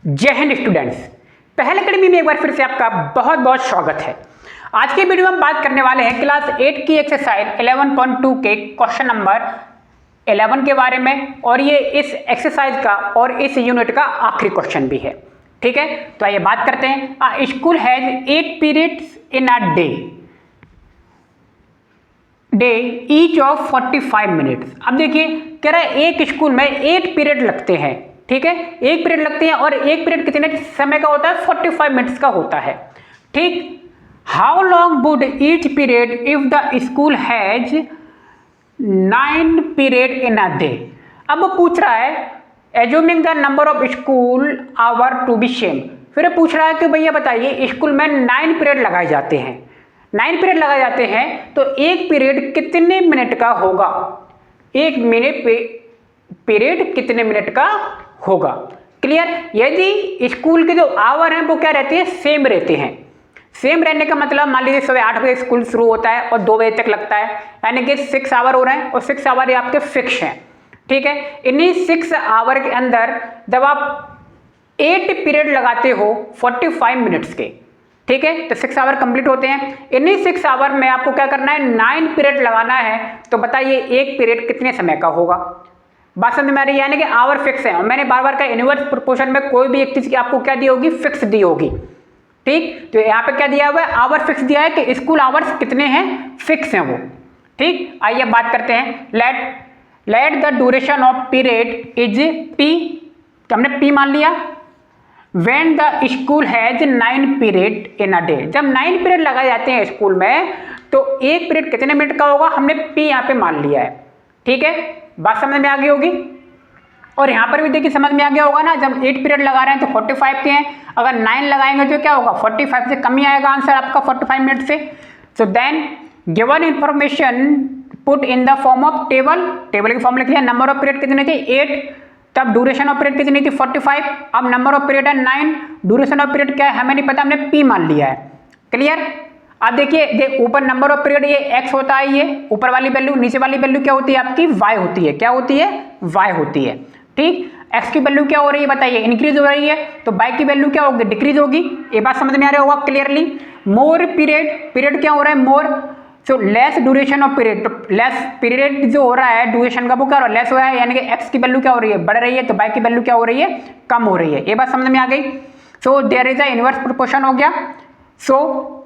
जय हिंद स्टूडेंट्स, पहल अकेडमी में एक बार फिर से आपका बहुत बहुत स्वागत है। आज के वीडियो में हम बात करने वाले हैं क्लास 8 की एक्सरसाइज 11.2 के क्वेश्चन नंबर 11 के बारे में, और ये इस एक्सरसाइज का और इस यूनिट का आखिरी क्वेश्चन भी है। ठीक है, तो आइए बात करते हैं। School has 8 periods in a day each of 45 minutes. अब देखिए कह रहा है एक स्कूल में 8 पीरियड लगते हैं। ठीक है, एक पीरियड लगते हैं और एक पीरियड कितने समय का होता है? 45 मिनट्स का होता है। ठीक, how long would each period if the school has 9 period in a day. अब वो पूछ रहा है assuming the number of school hour to be same. फिर पूछ रहा है कि भैया बताइए स्कूल में 9 पीरियड लगाए जाते हैं, 9 पीरियड लगाए जाते हैं तो एक पीरियड कितने मिनट का होगा? एक मिनट पीरियड कितने मिनट का होगा? क्लियर। यदि स्कूल के जो आवर हैं वो क्या रहते हैं? सेम रहते हैं। सेम रहने का मतलब मान लीजिए सुबह 8 बजे स्कूल शुरू होता है और 2 बजे तक लगता है, यानी कि 6 आवर हो रहे हैं और 6 आवर ये आपके फिक्स हैं। ठीक है, इन्हीं 6 आवर के अंदर जब आप 8 पीरियड लगाते हो 45 मिनट्स के, ठीक है, तो 6 आवर कंप्लीट होते हैं। इन्हीं 6 आवर में आपको क्या करना है? 9 पीरियड लगाना है। तो बताइए एक पीरियड कितने समय का होगा? बात समझ में आ रही है? यानी कि आवर फिक्स है और मैंने बार बार कहा इनवर्स प्रोपोर्शन में कोई भी एक चीज की आपको क्या दी होगी? फिक्स दी होगी। ठीक, तो यहाँ पे क्या दिया हुआ है? आवर फिक्स दिया है कि स्कूल आवर्स कितने हैं? फिक्स हैं वो। ठीक, आइए बात करते हैं। Let the duration of period is P. तो हमने पी मान लिया। When the school has 9 period in a day, जब 9 पीरियड लगाए जाते हैं स्कूल में तो एक पीरियड कितने मिनट का होगा? हमने पी यहाँ पे मान लिया है। ठीक है, बात समझ में आ गई होगी। और यहाँ पर भी देखिए समझ में आ गया होगा ना, जब 8 पीरियड लगा रहे हैं तो 45 के हैं, अगर 9 लगाएंगे तो क्या होगा? 45 से कम ही आएगा आंसर आपका 45 मिनट से। So then given information put in the form of table की फॉर्म लिख लिया। नंबर ऑफ पीरियड कितने थे? 8, तब ड्यूरेशन ऑफ पीरियड कितनी थी? 45। अब नंबर ऑफ पीरियड है 9, ड्यूरेशन ऑफ पीरियड क्या है हमें नहीं पता, हमने पी मान लिया है। क्लियर। अब देखिए ऊपर नंबर ऑफ पीरियड ये एक्स होता है, ये ऊपर वाली वैल्यू, नीचे वाली वैल्यू क्या होती है आपकी? वाई होती है। क्या होती है? वाई होती है। ठीक, एक्स की वैल्यू क्या हो रही है बताइए? इंक्रीज हो रही है, तो वाई की वैल्यू क्या होगी? डिक्रीज होगी। ये बात समझ में आ रहा होगा क्लियरली। मोर पीरियड क्या हो रहा है? मोर। So less duration of period, तो लेस पीरियड जो हो रहा है ड्यूरेशन का वो क्या हो रहा है? लेस हो रहा है, यानी कि एक्स की वैल्यू क्या हो रही है? बढ़ रही है, तो वाई की वैल्यू क्या हो रही है? कम हो रही है। ये बात समझ में आ गई। So there is a inverse proportion हो गया। सो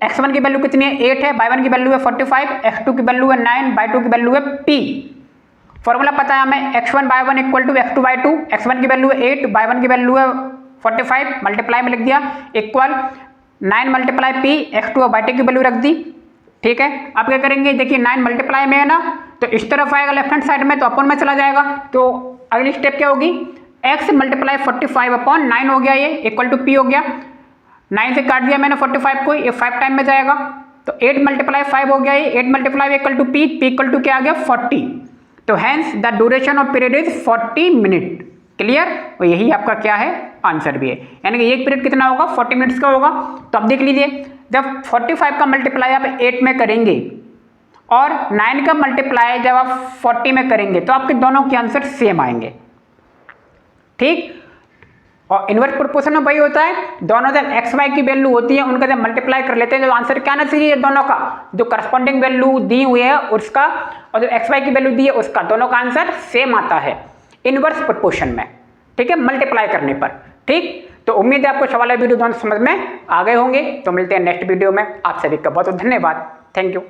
x1 की वैल्यू कितनी है? 8 है, y1 की वैल्यू है 45, x2 की वैल्यू है 9, y2 की वैल्यू है p। फॉर्मूला पता है हमें, x1 y1 equal to x2 y2। x1 की वैल्यू है 8, y1 की वैल्यू है 45, मल्टीप्लाई में लिख दिया, इक्वल 9 मल्टीप्लाई p, x2 और y2 की वैल्यू रख दी। ठीक है, अब क्या करेंगे? देखिए 9 मल्टीप्लाई में है ना, तो इस तरफ आएगा लेफ्ट हैंड साइड में, तो अपन में चला जाएगा। तो अगली स्टेप क्या होगी? x मल्टीप्लाई 45 अपॉन 9 हो गया, ये इक्वल टू p हो गया। 9 से काट दिया मैंने 45 को, ये 5 टाइम में जाएगा, तो 8 मल्टीप्लाई 5 हो गया, ये 8 multiply equal to p equal to क्या आ गया? 40। तो hence the duration of period is 40 minute. Clear. और यही आपका क्या है? आंसर भी है, यानी कि एक पीरियड कितना होगा? 40 मिनट्स का होगा। तो अब देख लीजिए, जब 45 का मल्टीप्लाई आप 8 में करेंगे और 9 का मल्टीप्लाई जब आप 40 में करेंगे तो आपके दोनों के आंसर सेम आएंगे। ठीक, और इनवर्स प्रोपोर्शन में वही होता है, दोनों जब एक्स वाई की वैल्यू होती है उनका जब मल्टीप्लाई कर लेते हैं तो आंसर क्या आना चाहिए? दोनों का जो करस्पॉन्डिंग वैल्यू दी हुई है उसका और जो एक्स वाई की वैल्यू दी है उसका, दोनों का आंसर सेम आता है इनवर्स प्रोपोर्शन में। ठीक है, मल्टीप्लाई करने पर। ठीक, तो उम्मीद है आपको सवाल वीडियो दोनों समझ में आ गए होंगे। तो मिलते हैं नेक्स्ट वीडियो में। आप सभी का बहुत बहुत धन्यवाद। Thank you.